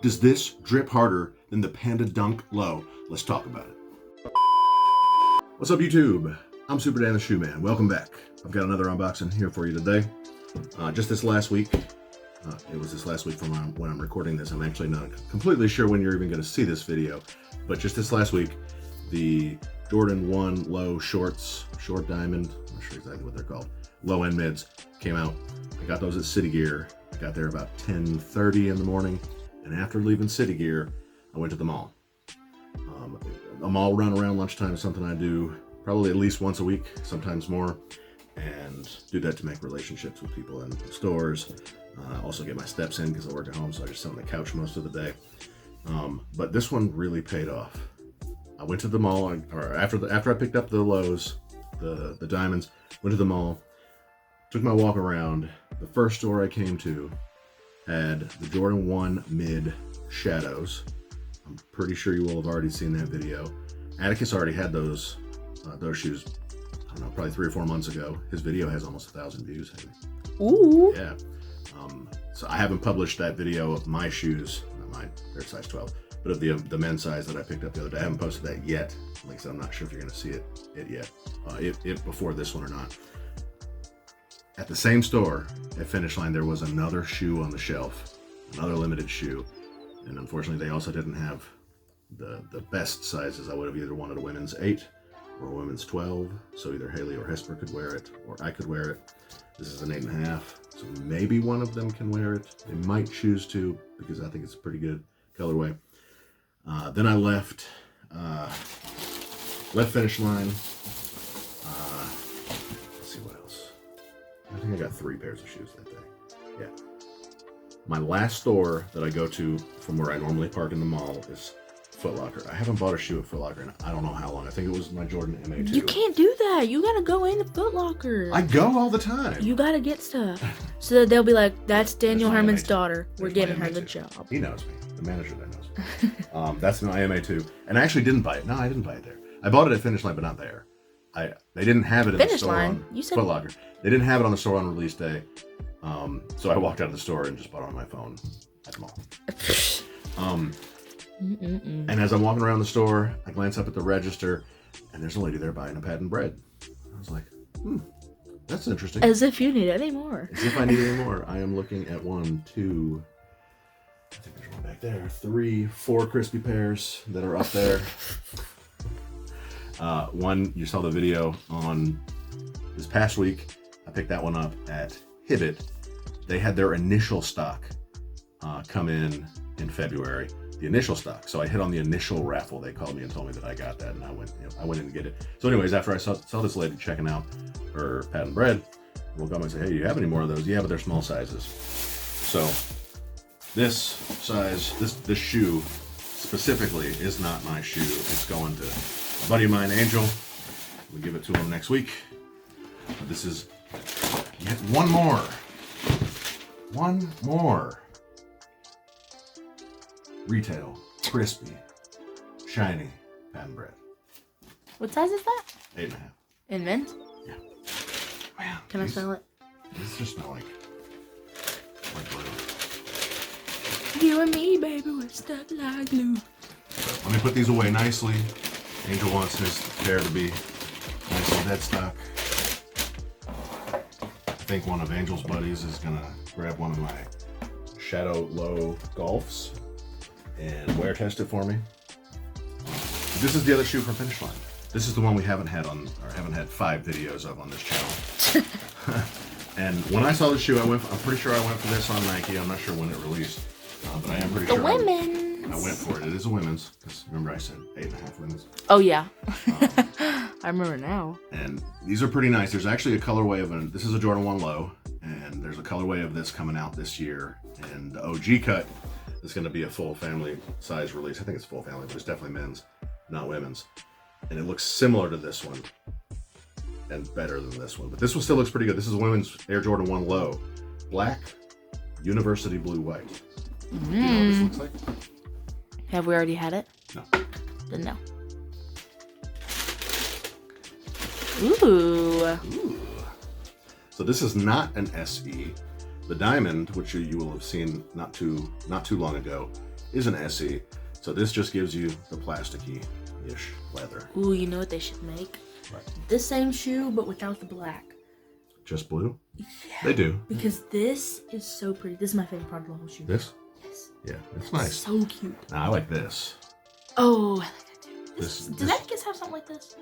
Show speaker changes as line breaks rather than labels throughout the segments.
Does this drip harder than the Panda Dunk Low? Let's talk about it. What's up, YouTube? I'm Super Dan the Shoe Man. Welcome back. I've got another unboxing here for you today. Just this last week, it was this last week from when I'm recording this. I'm actually not completely sure when you're even going to see this video, but just this last week, the Jordan 1 Low Shorts, Short Diamond, I'm not sure exactly what they're called, low end mids, came out. I got those at City Gear. I got there about 10:30 in the morning, and after leaving City Gear, I went to the mall. A mall run around lunchtime is something I do probably at least once a week, sometimes more, and do that to make relationships with people in stores. Also get my steps in because I work at home, so I just sit on the couch most of the day. But this one really paid off. I went to the mall, or after I picked up the lows, the diamonds, went to the mall, took my walk around. The first store I came to had the Jordan 1 Mid Shadows. I'm pretty sure you will have already seen that video. Atticus already had those shoes, I don't know, probably 3 or 4 months ago. His video has almost 1,000 views.
Ooh.
Yeah. So I haven't published that video of my shoes, not mine, they're size 12, but of the men's size that I picked up the other day. I haven't posted that yet. Like I said, I'm not sure if you're going to see it yet, if before this one or not. At the same store at Finish Line, there was another shoe on the shelf, another limited shoe, and unfortunately they also didn't have the best sizes. I would have either wanted a women's 8 or a women's 12, so either Haley or Hesper could wear it, or I could wear it. This is an 8.5, so maybe one of them can wear it. They might choose to, because I think it's a pretty good colorway. Then I left Finish Line. Let's see what else. I think I got 3 pairs of shoes that day. Yeah. My last store that I go to from where I normally park in the mall is Foot Locker. I haven't bought a shoe at Foot Locker in I don't know how long. I think it was my Jordan MA2.
You can't do that. You gotta go into Foot Locker.
I go all the time.
You gotta get stuff. So that they'll be like, that's Daniel
That's
Herman's
MA2.
We're
There's
giving
my
her the
MA2.
job.
He knows me. The manager there knows me. That's my MA2. And I actually didn't buy it. No, I didn't buy it there. I bought it at Finish Line, but not there. They didn't have it in the store on Foot Locker. They didn't have it on the store on release day. So I walked out of the store and just bought it on my phone at the mall. And as I'm walking around the store, I glance up at the register, and there's a lady there buying a patent bread. I was like, that's interesting.
As if you need any more.
As if I need any more. I am looking at 1, 2, I think there's one back there, 3, 4 crispy pears that are up there. One, you saw the video on this past week. I picked that one up at Hibbett. They had their initial stock come in February. The initial stock. So I hit on the initial raffle. They called me and told me that I got that, and I went in to get it. So anyways, after I saw this lady checking out her patent bread, we'll come and say, hey, do you have any more of those? Yeah, but they're small sizes. So this size, this shoe specifically is not my shoe. It's going to a buddy of mine, Angel. We'll give it to him next week. But this is yet one more retail, crispy, shiny patent bread.
What size is that?
8.5.
In men's?
Yeah. Man,
Can I smell it?
These just smell like glue.
You and me, baby, we're stuck like glue.
Let me put these away nicely. Angel wants his pair to be nice and headstock. I think one of Angel's buddies is gonna grab one of my Shadow Low Golfs and wear test it for me. This is the other shoe from Finish Line. This is the one we haven't had 5 videos of on this channel. And when I saw this shoe, I'm pretty sure I went for this on Nike. I'm not sure when it released, but I am pretty sure I went for it. It is a women's, because remember I said 8.5 women's.
Oh yeah. I remember now.
And these are pretty nice. There's actually a colorway of this is a Jordan 1 Low, and there's a colorway of this coming out this year. And the OG cut is going to be a full family size release. I think it's full family, but it's definitely men's, not women's. And it looks similar to this one and better than this one. But this one still looks pretty good. This is a women's Air Jordan 1 Low. Black, University Blue White. Do you know what this looks like?
Have we already had it?
No.
Then no. Ooh.
So this is not an SE. The Diamond, which you will have seen not too long ago, is an SE. So this just gives you the plasticky-ish leather.
Ooh, you know what they should make?
Right.
This same shoe, but without the black.
Just blue?
Yeah.
They do.
Because this is so pretty. This is my favorite part of the whole shoe.
This?
Yes.
Yeah, it's nice.
So cute.
Nah, I like this.
Oh, I like that too.
Does
Etiquette have something like this?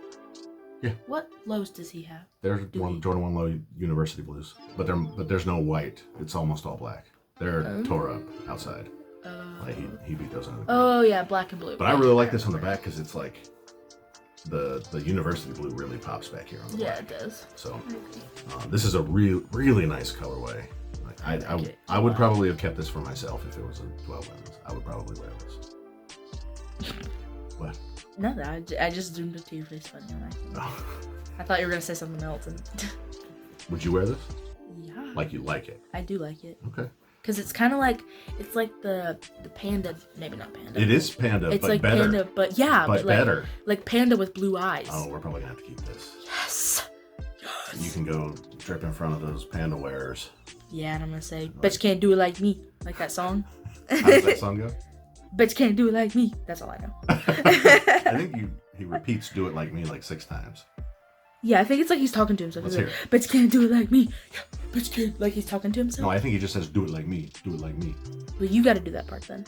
Yeah.
What lows does he have?
There's Jordan 1 Low University Blues, but there's no white. It's almost all black. They're tore up outside. Like he beat those on the ground.
Oh yeah, black and blue.
But I really like this on the back because it's like the university blue really pops back here on the back.
Yeah, it does.
So this is a really nice colorway. Like, I would probably have kept this for myself if it was a 12 women's. I would probably wear this. What?
Nothing. I just zoomed up to your face funny on accident. I thought you were gonna say something else. And
Would you wear this?
Yeah.
Like you like it?
I do like it.
Okay.
Cause it's kind of like the panda, maybe not panda.
It is panda,
it's
but
like
better.
panda, but yeah,
but
like,
better.
Like panda with blue eyes.
Oh, we're probably gonna have to keep this.
Yes.
You can go trip in front of those panda wearers.
Yeah, and I'm gonna say, "Bet you can't do it like me," like that song.
How does that song go?
Bet you can't do it like me. That's all I know.
I think he repeats "Do it like me" like 6 times.
Yeah, I think it's like he's talking to himself.
Let's
He's
hear
like, "Bet you can't do it like me." Yeah, bet you can't. Like he's talking to himself.
No, I think he just says "Do it like me." Do it like me.
Well, you got to do that part then.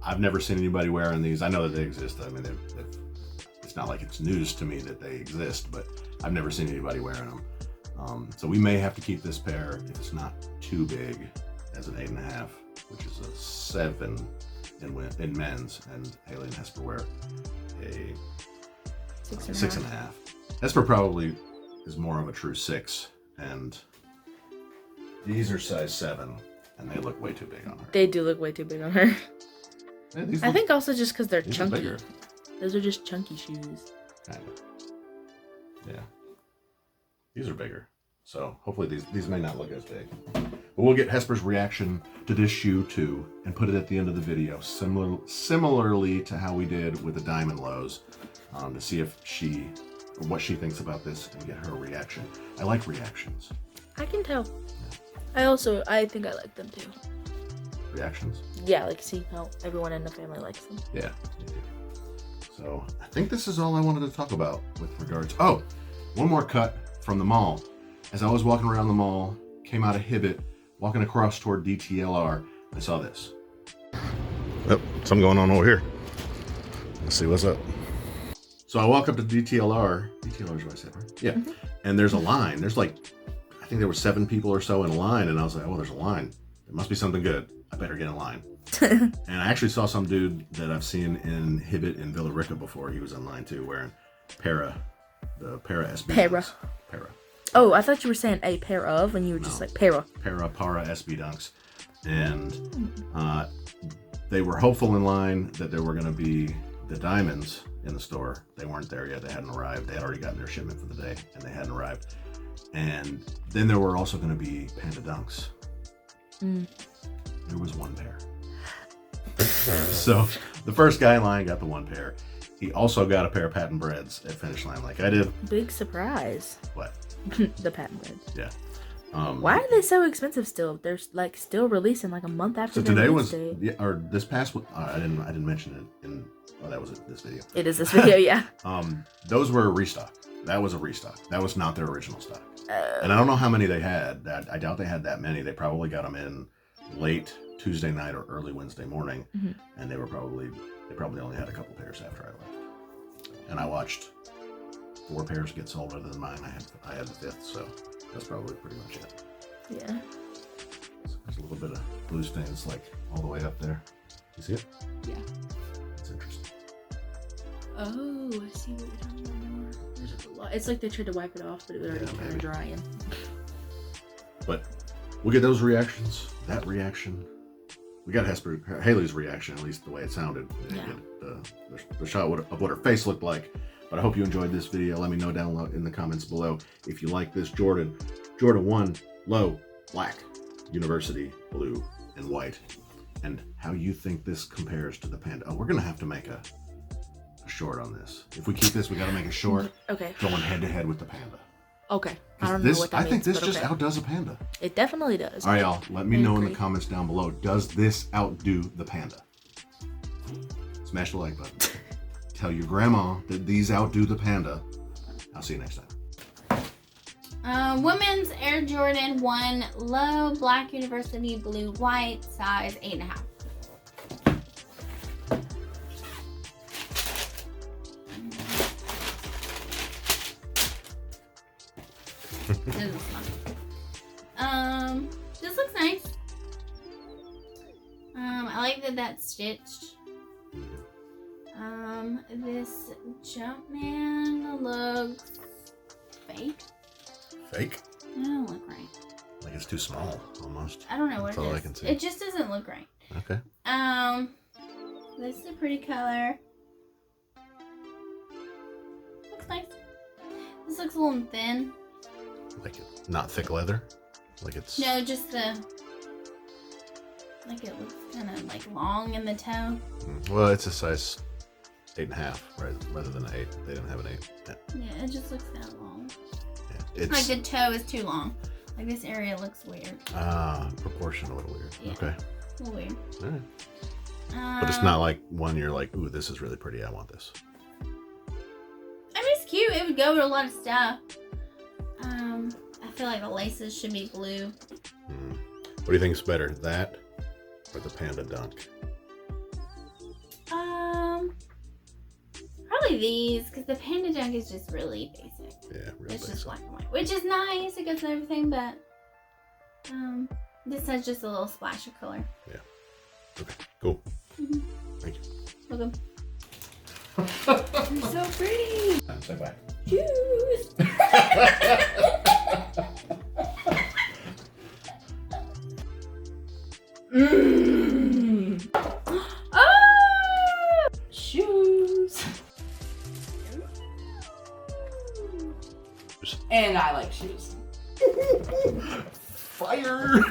I've never seen anybody wearing these. I know that they exist. I mean, it's not like it's news to me that they exist, but I've never seen anybody wearing them. So we may have to keep this pair if it's not too big as an 8.5, which is a 7 in men's, and Haley and Hesper wear a 6.5. Hesper probably is more of a true 6, and these are size 7, and they look way too big on her.
They do look way too big on her.
Yeah,
I think also just because they're chunky.
Bigger.
Those are just chunky shoes.
Kind of. Yeah. These are bigger. So hopefully these may not look as big. But we'll get Hesper's reaction to this shoe too and put it at the end of the video, similarly to how we did with the Diamond Lows, to see if what she thinks about this and get her reaction. I like reactions.
I can tell.
Yeah.
I think I like them too.
Reactions?
Yeah, like see how everyone in the family likes them.
Yeah, they do. So I think this is all I wanted to talk about with regards. Oh, one more cut from the mall. As I was walking around the mall, came out of Hibbett, walking across toward DTLR, I saw this. Oh, something going on over here. Let's see what's up. So I walk up to DTLR. DTLR is what I said, right? Yeah. Mm-hmm. And there's a line. There's like, I think there were 7 people or so in a line, and I was like, oh, there's a line. It must be something good. I better get in line. And I actually saw some dude that I've seen in Hibbett in Villa Rica before. He was in line too, wearing the Para SB. Para.
Oh, I thought you were saying a pair of, and you were just like Para
SB Dunks. And they were hopeful in line that there were going to be the diamonds in the store. They weren't there yet. They hadn't arrived. They had already gotten their shipment for the day, and they hadn't arrived. And then there were also going to be Panda Dunks. There was 1 pair. So the first guy in line got the 1 pair. He also got a pair of patent breads at finish line like I did.
Big surprise.
What?
The patent breads.
Yeah.
Why are they so expensive still? They're like still releasing like a month after.
So today was, yeah, or this past. I didn't mention it in. Oh, that was this video.
It is this video, yeah.
Those were a restock. That was a restock. That was not their original stock. And I don't know how many they had. I doubt they had that many. They probably got them in late Tuesday night or early Wednesday morning, and they probably only had a couple pairs after I left. And I watched 4 pairs get sold other than mine. I had the 5th, so that's probably pretty much it.
Yeah.
So there's a little bit of blue stains like all the way up there. You see it?
Yeah.
It's interesting.
Oh, I see what you're talking about more. There's a lot. It's like they tried to wipe it off, but it was already kind of drying.
But we'll get those reactions. That reaction. We got Haley's reaction, at least the way it sounded.
Yeah.
The shot of what her face looked like. But I hope you enjoyed this video. Let me know down in the comments below if you like this Jordan 1 Low Black University Blue and White, and how you think this compares to the Panda. Oh, we're gonna have to make a short on this. If we keep this, we gotta make a short.
Okay.
Going head to head with the Panda.
Okay. I don't know what that means.
I think this
but
just
okay.
outdoes a panda.
It definitely does.
All right, y'all. Let me
I
know in
agree.
the comments down below. Does this outdo the panda? Smash the like button. Tell your grandma that these outdo the panda. I'll see you next time.
Women's Air Jordan 1 low black university blue white size 8.5. This looks nice. I like that that's stitched. This Jumpman looks fake.
Fake?
It don't look right.
Like it's too small, almost.
I don't know what
That's
it
all
is.
I can see.
It just doesn't look right.
Okay.
This is a pretty color. Looks nice. This looks a little thin.
Like it, not thick leather? Like it's...
No, just the... Like it looks kind of like long in the toe.
Well, it's a size 8.5, right? Rather than an 8. They didn't have an 8. Yeah.
Yeah, it just looks kind of long.
Yeah, it's...
Like the toe is too long. Like this area looks weird.
Proportion a little weird.
Yeah.
Okay.
A little weird.
All right. But it's not like one you're like, ooh, this is really pretty. I want this.
I mean, it's cute. It would go with a lot of stuff. I feel like the laces should be blue.
What do you think is better, that or the Panda Dunk?
Probably these, because the Panda Dunk is just really basic.
Yeah, real
It's
basic.
just black and white, which is nice. It goes with everything, but this has just a little splash of color.
Yeah. Okay, cool.
Mm-hmm.
Thank you.
Welcome.
You're so pretty.
Say bye.
Choose. Oh!
Shoes. And I like shoes.
Fire!